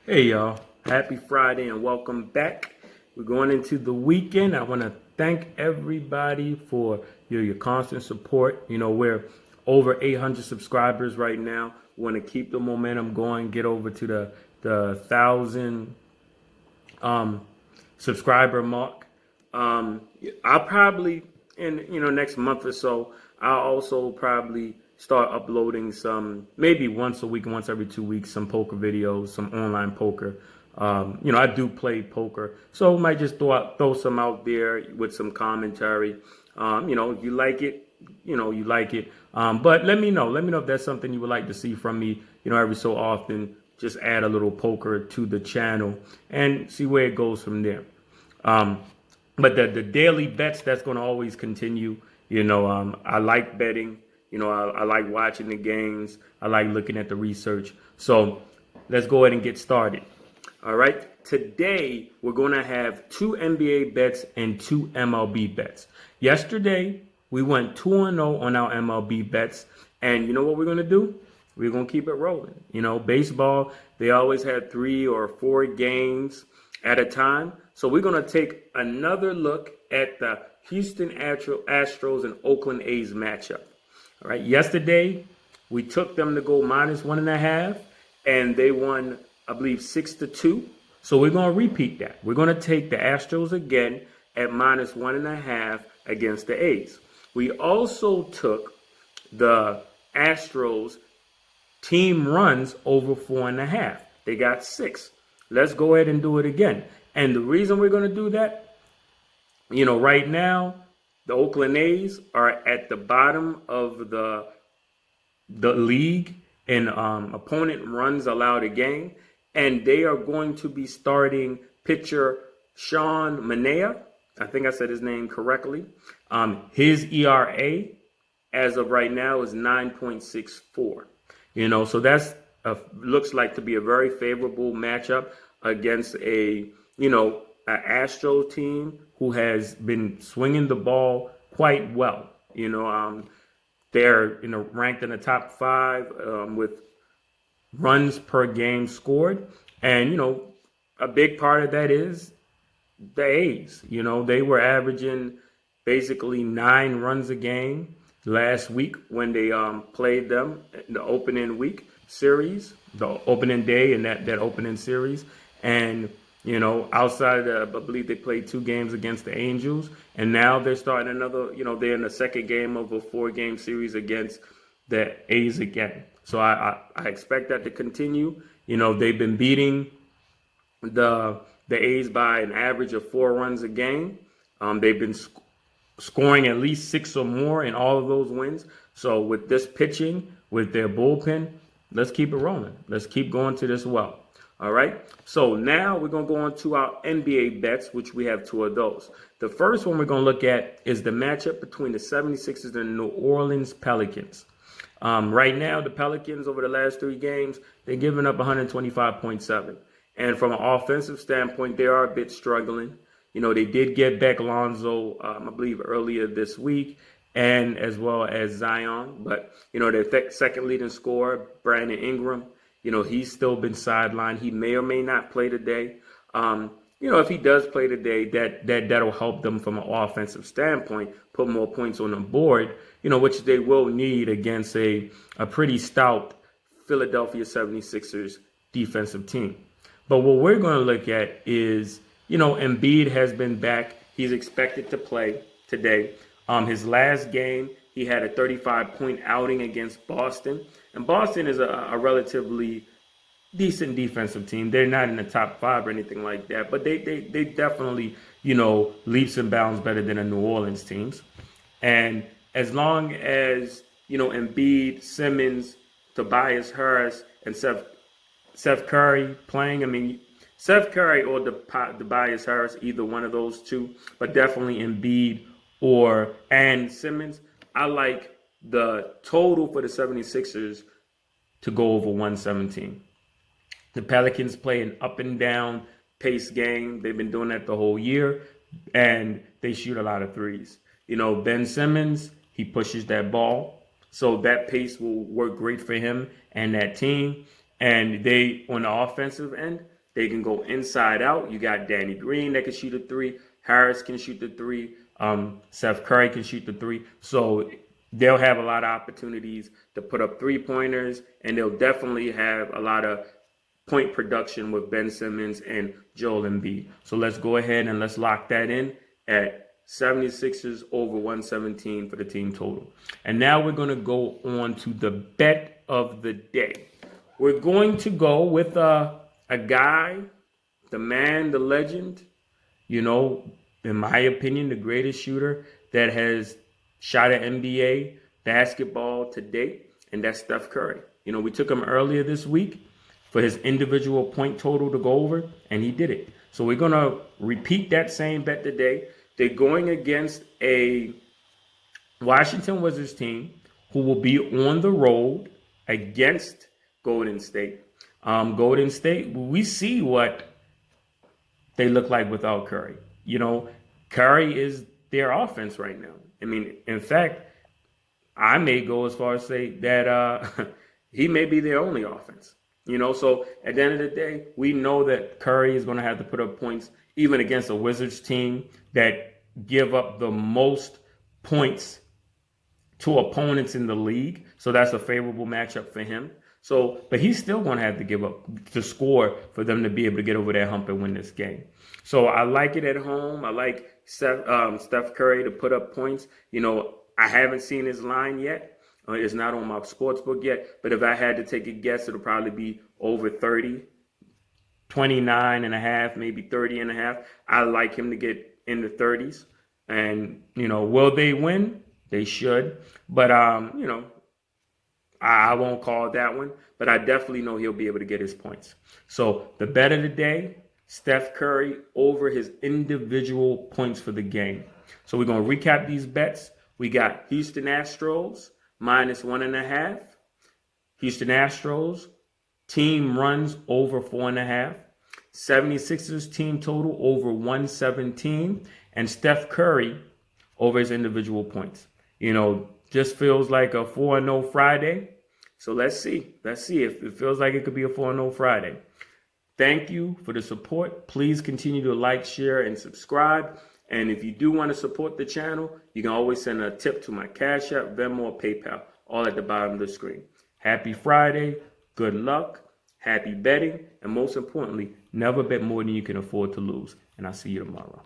Hey y'all, happy Friday and welcome back. We're going into the weekend. I want to thank everybody for your constant support. We're over 800 subscribers right now. We want to keep the momentum going, get over to the 1,000 subscriber mark. I'll probably in next month or so, I'll also probably start uploading some, maybe once a week, once every 2 weeks, some poker videos, some online poker. I do play poker, so I might just throw some out there with some commentary. If you like it, you like it. But let me know. Let me know if that's something you would like to see from me. Every so often, just add a little poker to the channel and see where it goes from there. But the daily bets, that's going to always continue. I like betting. I like watching the games. I like looking at the research. So let's go ahead and get started. All right. Today, we're going to have 2 NBA bets and 2 MLB bets. Yesterday, we went 2-0 on our MLB bets. And you know what we're going to do? We're going to keep it rolling. Baseball, they always had 3 or 4 games at a time. So we're going to take another look at the Houston Astros and Oakland A's matchup. All right. Yesterday, we took them to go -1.5, and they won, I believe, 6-2. So we're going to repeat that. We're going to take the Astros again at -1.5 against the A's. We also took the Astros team runs over 4.5. They got 6. Let's go ahead and do it again. And the reason we're going to do that, right now, the Oakland A's are at the bottom of the league in opponent runs allowed a game, and they are going to be starting pitcher Sean Manaea. I think I said his name correctly. His ERA as of right now is 9.64. So that's looks like to be a very favorable matchup against an Astro team who has been swinging the ball quite well. They're ranked in the top 5 with runs per game scored, and a big part of that is the A's. They were averaging basically 9 runs a game last week when they played them in the opening week series, the opening day and that opening series. And outside of I believe they played 2 games against the Angels, and now they're starting another, they're in the second game of a 4-game series against the A's again. So I expect that to continue. They've been beating the A's by an average of 4 runs a game. They've been scoring at least 6 or more in all of those wins. So with this pitching, with their bullpen, let's keep it rolling. Let's keep going to this well. All right. So now we're going to go on to our NBA bets, which we have 2 of those. The first one we're going to look at is the matchup between the 76ers and New Orleans Pelicans. Right now, the Pelicans over the last 3 games, they're giving up 125.7. And from an offensive standpoint, they are a bit struggling. They did get back Lonzo, I believe, earlier this week, and as well as Zion. But, their second leading scorer, Brandon Ingram, he's still been sidelined. He may or may not play today. If he does play today, that'll help them from an offensive standpoint, put more points on the board, which they will need against a pretty stout Philadelphia 76ers defensive team. But what we're going to look at is, Embiid has been back. He's expected to play today. His last game, he had a 35-point outing against Boston. And Boston is a relatively decent defensive team. They're not in the top 5 or anything like that, but they definitely, leaps and bounds better than the New Orleans teams. And as long as, Embiid, Simmons, Tobias Harris, and Seth Curry playing, Seth Curry or Tobias Harris, either one of those 2, but definitely Embiid and Simmons, I like the total for the 76ers to go over 117. The Pelicans play an up and down pace game. They've been doing that the whole year, and they shoot a lot of threes. Ben Simmons, he pushes that ball, so that pace will work great for him and that team. And they, on the offensive end, They can go inside out. You got Danny Green that can shoot a three. Harris can shoot the three. Steph Curry can shoot the three. So they'll have a lot of opportunities to put up 3-pointers, and they'll definitely have a lot of point production with Ben Simmons and Joel Embiid. So let's go ahead and let's lock that in at 76ers over 117 for the team total. And now we're going to go on to the bet of the day. We're going to go with a guy, the man, the legend, you know, in my opinion, the greatest shooter that has shot at NBA basketball to date, and that's Steph Curry. You know, we took him earlier this week for his individual point total to go over, and he did it. So we're going to repeat that same bet today. They're going against a Washington Wizards team who will be on the road against Golden State. Golden State, we see what they look like without Curry. You know, Curry is their offense right now. I mean, in fact, I may go as far as say that he may be their only offense. You know, so at the end of the day, we know that Curry is going to have to put up points even against a Wizards team that give up the most points to opponents in the league. So that's a favorable matchup for him. So, but he's still going to have to give up to score for them to be able to get over that hump and win this game. So I like it at home. I like Steph Curry to put up points. You know, I haven't seen his line yet. It's not on my sports book yet. But if I had to take a guess, it'll probably be over 30, 29 and a half, maybe 30 and a half. I like him to get in the 30s. And, you know, will they win? They should. But, you know, I won't call that one, but I definitely know he'll be able to get his points. So the bet of the day, Steph Curry over his individual points for the game. So we're going to recap these bets. We got Houston Astros -1.5. Houston Astros team runs over 4.5. 76ers team total over 117. And Steph Curry over his individual points. You know, just feels like a 4-0 Friday. So let's see. Let's see if it feels like it could be a 4-0 Friday. Thank you for the support. Please continue to like, share, and subscribe. And if you do want to support the channel, you can always send a tip to my Cashapp, Venmo, or PayPal, all at the bottom of the screen. Happy Friday. Good luck. Happy betting. And most importantly, never bet more than you can afford to lose. And I'll see you tomorrow.